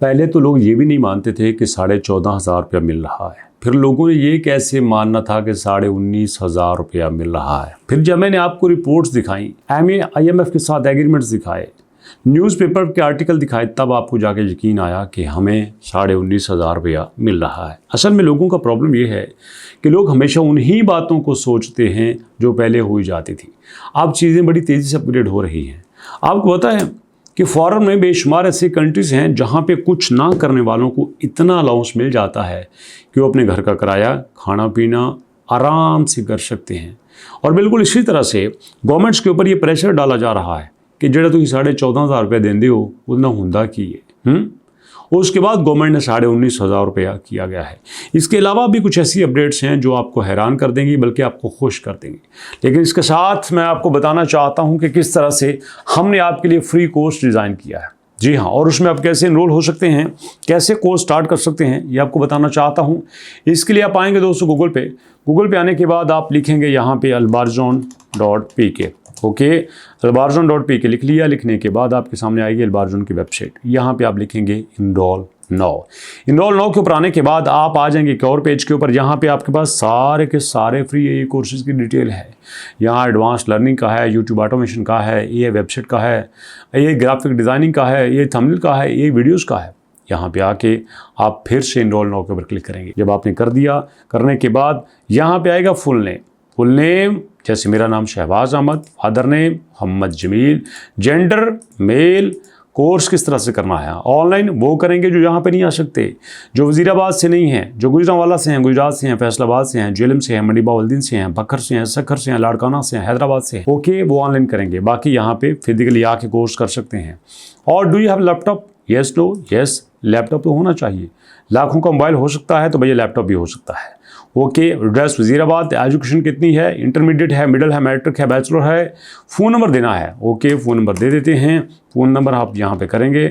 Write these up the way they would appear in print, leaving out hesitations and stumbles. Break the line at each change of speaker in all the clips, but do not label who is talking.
पहले तो लोग ये भी नहीं मानते थे कि 14,500 रुपया मिल रहा है। फिर लोगों ने ये कैसे मानना था कि 19,500 रुपया मिल रहा है। फिर जब मैंने आपको रिपोर्ट्स दिखाई, IMF के साथ एग्रीमेंट्स दिखाए, न्यूज़पेपर के आर्टिकल दिखाए, तब आपको जाके यकीन आया कि हमें 19,500 रुपया मिल रहा है। असल में लोगों का प्रॉब्लम ये है कि लोग हमेशा उन्हीं बातों को सोचते हैं जो पहले हुई जाती थी। अब चीज़ें बड़ी तेज़ी से अपग्रेड हो रही हैं। आपको पता है कि फॉरेन में बेशुमार ऐसी कंट्रीज़ हैं जहाँ पे कुछ ना करने वालों को इतना अलाउंस मिल जाता है कि वो अपने घर का किराया, खाना पीना आराम से कर सकते हैं। और बिल्कुल इसी तरह से गवर्नमेंट्स के ऊपर ये प्रेशर डाला जा रहा है कि जो तुम 14,500 रुपया देंदे हो उतना हुंदा की है। उसके बाद गवर्नमेंट ने 19,500 रुपया किया गया है। इसके अलावा भी कुछ ऐसी अपडेट्स हैं जो आपको हैरान कर देंगी, बल्कि आपको खुश कर देंगी। लेकिन इसके साथ मैं आपको बताना चाहता हूं कि किस तरह से हमने आपके लिए फ्री कोर्स डिज़ाइन किया है। जी हाँ, और उसमें आप कैसे इनरोल हो सकते हैं, कैसे कोर्स स्टार्ट कर सकते हैं, ये आपको बताना चाहता हूँ। इसके लिए आप आएंगे दोस्तों गूगल पे आने के बाद आप लिखेंगे यहाँ पे albarzon.pk। ओके, albarzon.pk लिख लिया। लिखने के बाद आपके सामने आएगी albarzon की वेबसाइट। यहाँ पे आप लिखेंगे इनरोल नाउ के ऊपर आने के बाद आप आ जाएंगे एक और पेज के ऊपर। यहाँ पे आपके पास सारे के सारे फ्री ये कोर्सेज की डिटेल है। यहाँ एडवांस लर्निंग का है, यूट्यूब ऑटोमेशन का है, ये वेबसाइट का है, ये ग्राफिक डिज़ाइनिंग का है, ये थंबनेल का है, ये वीडियोज़ का है। यहाँ पे आके आप फिर से इनरोल नाउ के ऊपर क्लिक करेंगे। जब आपने कर दिया, करने के बाद यहाँ पे आएगा फुल नेम जैसे मेरा नाम Shahbaz Ahmad, father name Mohammad Jameel, gender male, course किस तरह से करना है। ऑनलाइन वो करेंगे जो यहाँ पे नहीं आ सकते, जो वजीराबाद से नहीं हैं, जो गुजरांवाला से हैं, गुजरात से हैं, फैसलाबाद से हैं, जेलम से हैं, मंडी बाउलदीन से हैं, बखर से हैं, सखर से हैं, लाड़काना से हैं, हैदराबाद से हैं। ओके, वो ऑनलाइन करेंगे। बाकी यहाँ पे फिजिकली आके कोर्स कर सकते हैं। और do you have laptop? Yes no yes, laptop तो होना चाहिए। लाखों का मोबाइल हो सकता है तो भैया लैपटॉप भी हो सकता है। ओके, एड्रेस वजीराबाद, एजुकेशन कितनी है, इंटरमीडिएट है, मिडिल है, मैट्रिक है, बैचलर है, फ़ोन नंबर देना है। ओके, फ़ोन नंबर दे देते हैं। फ़ोन नंबर आप यहाँ पे करेंगे,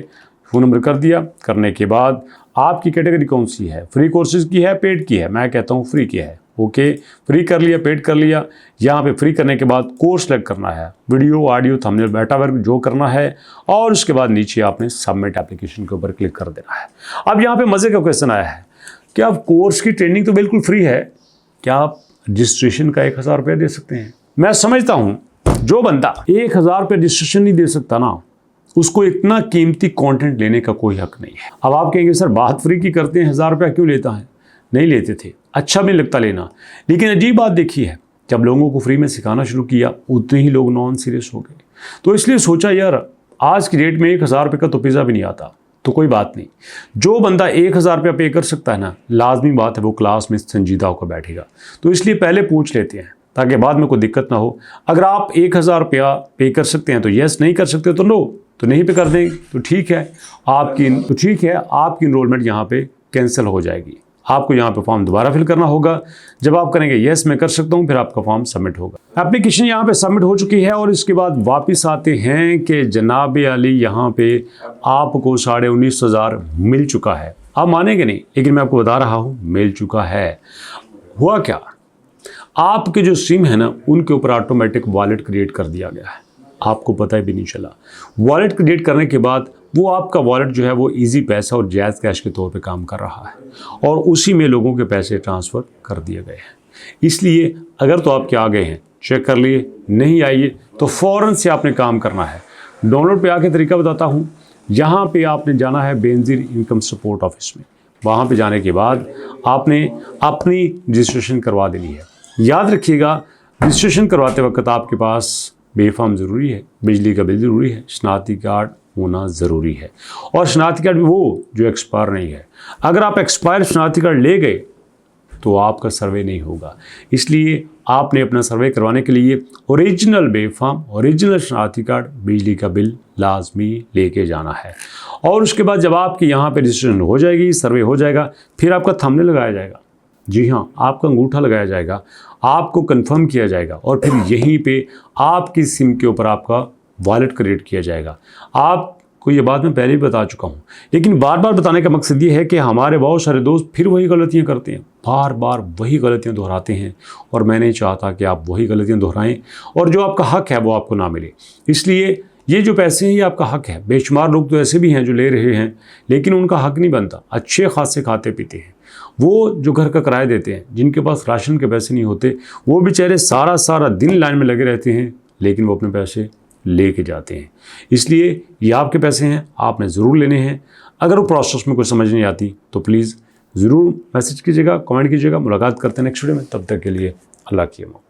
फ़ोन नंबर कर दिया। करने के बाद आपकी कैटेगरी कौन सी है, फ्री कोर्सेज की है, पेड की है? मैं कहता हूँ फ्री की है। ओके, फ्री कर लिया, पेड कर लिया। यहाँ पे फ्री करने के बाद कोर्स सेलेक्ट करना है, वीडियो, ऑडियो, थंबनेल, बेटा वर्क जो करना है। और उसके बाद नीचे आपने सबमिट एप्लीकेशन के ऊपर क्लिक कर देना है। अब यहाँ पे मज़े का क्वेश्चन आया है कि आप कोर्स की ट्रेनिंग तो बिल्कुल फ्री है, क्या आप रजिस्ट्रेशन का 1,000 रुपया दे सकते हैं? मैं समझता हूँ जो बंदा 1,000 रुपये रजिस्ट्रेशन नहीं दे सकता ना, उसको इतना कीमती कंटेंट लेने का कोई हक नहीं है। अब आप कहेंगे सर बात फ्री की करते हैं, 1,000 रुपया क्यों लेता है? नहीं लेते थे, अच्छा भी नहीं लगता लेना। लेकिन अजीब बात देखी है, जब लोगों को फ्री में सिखाना शुरू किया उतने ही लोग नॉन सीरियस हो गए। तो इसलिए सोचा यार आज की डेट में 1,000 रुपये का तो पिज़्ज़ा भी नहीं आता, तो कोई बात नहीं। जो बंदा 1,000 रुपया पे कर सकता है ना, लाजमी बात है वो क्लास में संजीदा होकर बैठेगा। तो इसलिए पहले पूछ लेते हैं ताकि बाद में कोई दिक्कत ना हो। अगर आप 1,000 रुपया पे कर सकते हैं तो यस, नहीं कर सकते तो नो, तो नहीं पे कर देंगे तो ठीक है, आपकी इनरोलमेंट यहाँ पे कैंसिल हो जाएगी। आपको यहाँ पे फॉर्म दोबारा फिल करना होगा। जब आप करेंगे यस मैं कर सकता हूँ, फिर आपका फॉर्म सबमिट होगा। एप्लीकेशन यहाँ पे सबमिट हो चुकी है और इसके बाद वापस आते हैं कि जनाब अली यहाँ पे आपको 19,500 मिल चुका है। आप मानेंगे नहीं, लेकिन मैं आपको बता रहा हूँ मिल चुका है। हुआ क्या, आपके जो सिम है ना उनके ऊपर ऑटोमेटिक वॉलेट क्रिएट कर दिया गया है, आपको पता भी नहीं चला। वॉलेट क्रिएट करने के बाद वो आपका वॉलेट जो है वो इजी पैसा और जायज़ कैश के तौर पे काम कर रहा है और उसी में लोगों के पैसे ट्रांसफ़र कर दिए गए हैं। इसलिए अगर तो आपके आ गए हैं चेक कर लिए, नहीं आइए तो फ़ौरन से आपने काम करना है। डाउनलोड पे आके तरीका बताता हूँ। यहाँ पे आपने जाना है बेनज़ीर इनकम सपोर्ट ऑफिस में। वहाँ पे जाने के बाद आपने अपनी रजिस्ट्रेशन करवा देनी है। याद रखिएगा रजिस्ट्रेशन करवाते वक्त आपके पास बेफाम ज़रूरी है, बिजली का बिल ज़रूरी है, शनाख्ती कार्ड होना ज़रूरी है और शनाख्ती कार्ड भी वो जो एक्सपायर नहीं है। अगर आप एक्सपायर शनाख्ती कार्ड ले गए तो आपका सर्वे नहीं होगा। इसलिए आपने अपना सर्वे करवाने के लिए ओरिजिनल बेफाम, ओरिजिनल शनाख्ती कार्ड, बिजली का बिल लाजमी लेके जाना है। और उसके बाद जब आपकी यहाँ पे रजिस्ट्रेशन हो जाएगी, सर्वे हो जाएगा, फिर आपका थंबनेल लगाया जाएगा। जी हाँ, आपका अंगूठा लगाया जाएगा, आपको कंफर्म किया जाएगा और फिर यहीं पे आपकी सिम के ऊपर आपका वॉलेट क्रिएट किया जाएगा। आपको ये बात मैं पहले ही बता चुका हूँ, लेकिन बार बार बताने का मकसद ये है कि हमारे बहुत सारे दोस्त फिर वही गलतियाँ करते हैं, बार बार वही गलतियाँ दोहराते हैं और मैं नहीं चाहता कि आप वही गलतियाँ दोहराएं और जो आपका हक है वो आपको ना मिले। इसलिए ये जो पैसे हैं ये आपका हक है। बेशुमार लोग तो ऐसे भी हैं जो ले रहे हैं, लेकिन उनका हक नहीं बनता। अच्छे खासे खाते पीते हैं वो, जो घर का किराया देते हैं, जिनके पास राशन के पैसे नहीं होते, वो बेचारे सारा सारा दिन लाइन में लगे रहते हैं, लेकिन वो अपने पैसे लेके जाते हैं। इसलिए ये आपके पैसे हैं, आपने ज़रूर लेने हैं। अगर वो प्रोसेस में कोई समझ नहीं आती तो प्लीज़ ज़रूर मैसेज कीजिएगा, कमेंट कीजिएगा। मुलाकात करते हैं नेक्स्ट वीडियो में, तब तक के लिए अल्लाह की अमान।